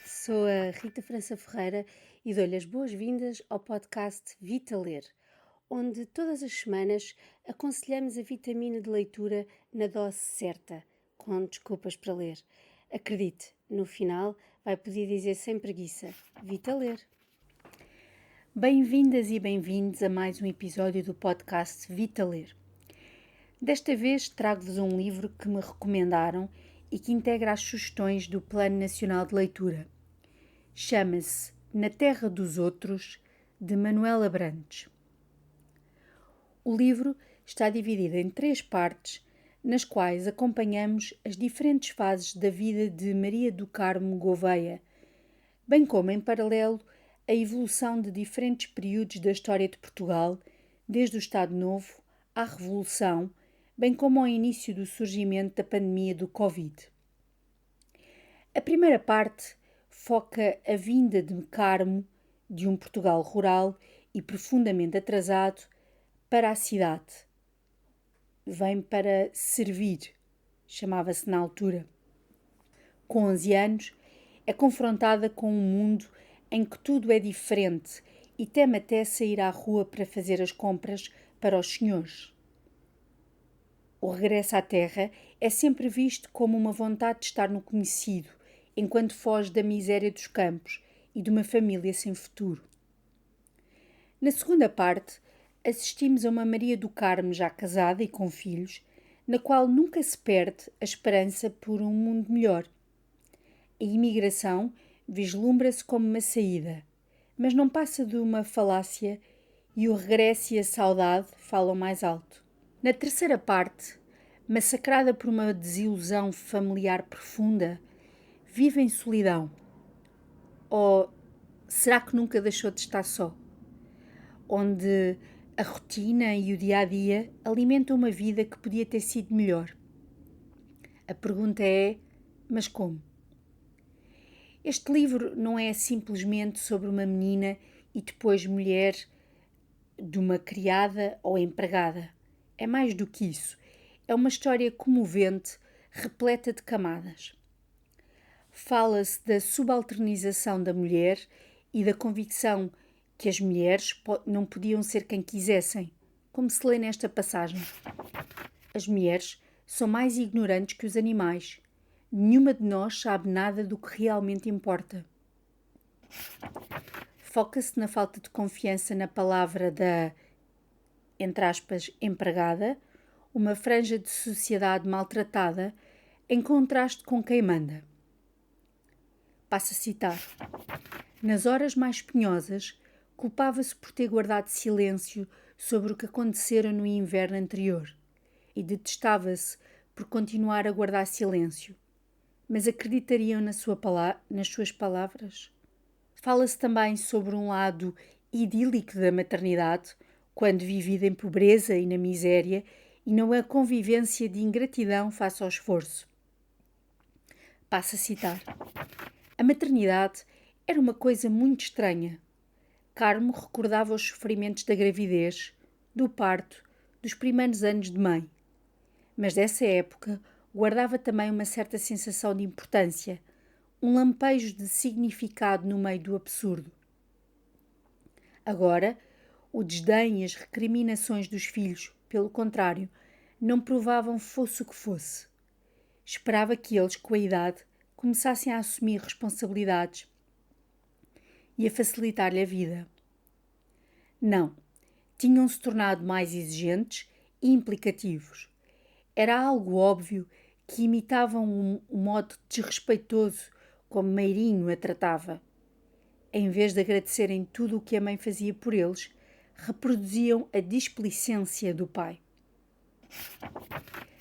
Sou a Rita França Ferreira e dou-lhe as boas-vindas ao podcast Vita Ler, onde todas as semanas aconselhamos a vitamina de leitura na dose certa, com desculpas para ler. Acredite, no final vai poder dizer sem preguiça: Vita Ler. Bem-vindas e bem-vindos a mais um episódio do podcast Vita Ler. Desta vez trago-vos um livro que me recomendaram e que integra as sugestões do Plano Nacional de Leitura. Chama-se Na Terra dos Outros, de Manuel Abrantes. O livro está dividido em 3 partes, nas quais acompanhamos as diferentes fases da vida de Maria do Carmo Gouveia, bem como, em paralelo, a evolução de diferentes períodos da história de Portugal, desde o Estado Novo à Revolução, bem como ao início do surgimento da pandemia do Covid. A primeira parte foca a vinda de Carmo, de um Portugal rural e profundamente atrasado, para a cidade. Vem para servir, chamava-se na altura. Com 11 anos, é confrontada com um mundo em que tudo é diferente e teme até sair à rua para fazer as compras para os senhores. O regresso à terra é sempre visto como uma vontade de estar no conhecido, enquanto foge da miséria dos campos e de uma família sem futuro. Na segunda parte, assistimos a uma Maria do Carmo já casada e com filhos, na qual nunca se perde a esperança por um mundo melhor. A imigração vislumbra-se como uma saída, mas não passa de uma falácia e o regresso e a saudade falam mais alto. Na terceira parte, massacrada por uma desilusão familiar profunda, vive em solidão. Ou será que nunca deixou de estar só? Onde a rotina e o dia-a-dia alimentam uma vida que podia ter sido melhor. A pergunta é, mas como? Este livro não é simplesmente sobre uma menina e depois mulher de uma criada ou empregada. É mais do que isso. É uma história comovente, repleta de camadas. Fala-se da subalternização da mulher e da convicção que as mulheres não podiam ser quem quisessem, como se lê nesta passagem. As mulheres são mais ignorantes que os animais. Nenhuma de nós sabe nada do que realmente importa. Foca-se na falta de confiança na palavra da, entre aspas, empregada, uma franja de sociedade maltratada, em contraste com quem manda. Passo a citar. Nas horas mais penhosas, culpava-se por ter guardado silêncio sobre o que acontecera no inverno anterior e detestava-se por continuar a guardar silêncio. Mas acreditariam nas suas palavras? Fala-se também sobre um lado idílico da maternidade, quando vivida em pobreza e na miséria, e não a convivência de ingratidão face ao esforço. Passo a citar. A maternidade era uma coisa muito estranha. Carmo recordava os sofrimentos da gravidez, do parto, dos primeiros anos de mãe. Mas dessa época guardava também uma certa sensação de importância, um lampejo de significado no meio do absurdo. Agora, o desdém e as recriminações dos filhos, pelo contrário, não provavam fosse o que fosse. Esperava que eles, com a idade, começassem a assumir responsabilidades e a facilitar-lhe a vida. Não, tinham-se tornado mais exigentes e implicativos. Era algo óbvio que imitavam o modo desrespeitoso como Meirinho a tratava. Em vez de agradecerem tudo o que a mãe fazia por eles, reproduziam a displicência do pai.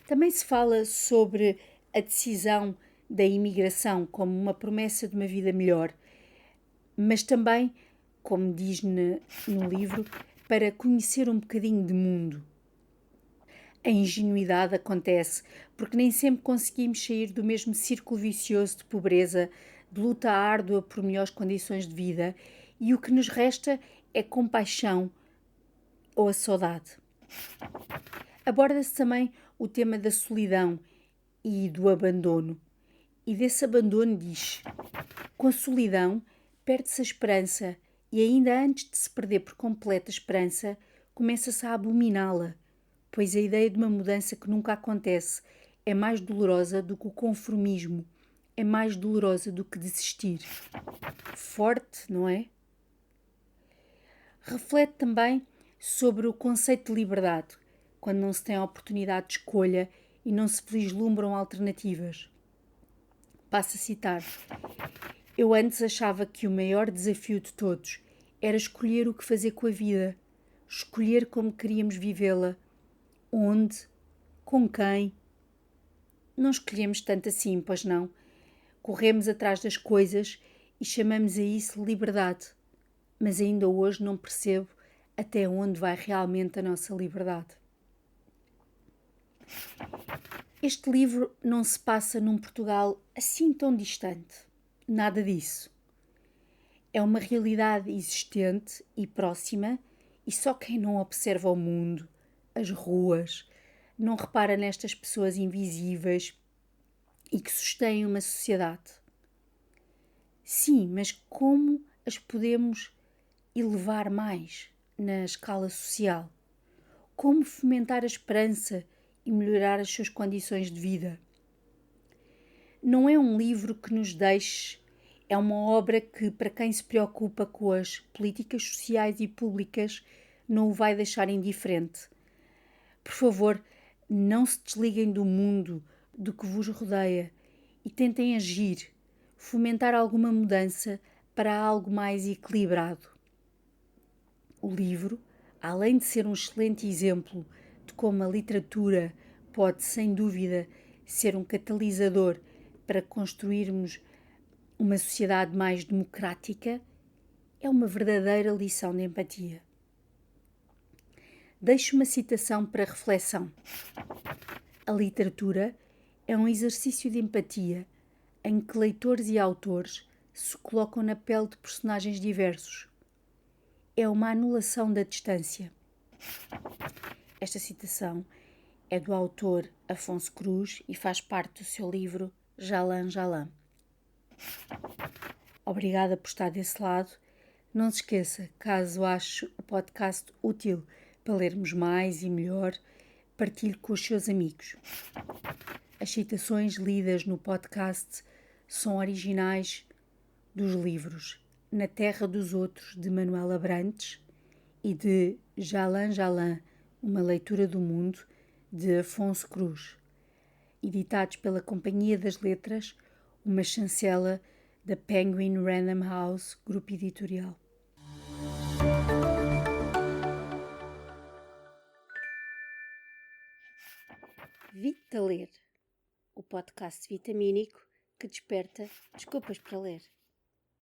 Também se fala sobre a decisão da imigração como uma promessa de uma vida melhor, mas também, como diz no livro, para conhecer um bocadinho de mundo. A ingenuidade acontece porque nem sempre conseguimos sair do mesmo círculo vicioso de pobreza, de luta árdua por melhores condições de vida, e o que nos resta é compaixão ou a saudade. Aborda-se também o tema da solidão e do abandono, E desse abandono diz: com a solidão perde-se a esperança e ainda antes de se perder por completo a esperança, começa-se a abominá-la, pois a ideia de uma mudança que nunca acontece é mais dolorosa do que o conformismo, é mais dolorosa do que desistir. Forte, não é? Reflete também sobre o conceito de liberdade, quando não se tem a oportunidade de escolha e não se vislumbram alternativas. Passo a citar: eu antes achava que o maior desafio de todos era escolher o que fazer com a vida, escolher como queríamos vivê-la, onde, com quem. Não escolhemos tanto assim, pois não? Corremos atrás das coisas e chamamos a isso liberdade, mas ainda hoje não percebo até onde vai realmente a nossa liberdade. Este livro não se passa num Portugal assim tão distante. Nada disso. É uma realidade existente e próxima, e só quem não observa o mundo, as ruas, não repara nestas pessoas invisíveis e que sustêm uma sociedade. Sim, mas como as podemos elevar mais na escala social? Como fomentar a esperança e melhorar as suas condições de vida? Não é um livro que nos deixe, é uma obra que, para quem se preocupa com as políticas sociais e públicas, não o vai deixar indiferente. Por favor, não se desliguem do mundo, do que vos rodeia, e tentem agir, fomentar alguma mudança para algo mais equilibrado. O livro, além de ser um excelente exemplo de como a literatura pode, sem dúvida, ser um catalisador para construirmos uma sociedade mais democrática, é uma verdadeira lição de empatia. Deixo uma citação para reflexão. A literatura é um exercício de empatia em que leitores e autores se colocam na pele de personagens diversos. É uma anulação da distância. Esta citação é do autor Afonso Cruz e faz parte do seu livro Jalan Jalan. Obrigada por estar desse lado. Não se esqueça, caso ache o podcast útil para lermos mais e melhor, partilhe com os seus amigos. As citações lidas no podcast são originais dos livros Na Terra dos Outros, de Manuel Abrantes, e de Jalan Jalan, uma leitura do mundo, de Afonso Cruz, editados pela Companhia das Letras, uma chancela da Penguin Random House, grupo editorial. Vita Ler, o podcast vitamínico que desperta desculpas para ler.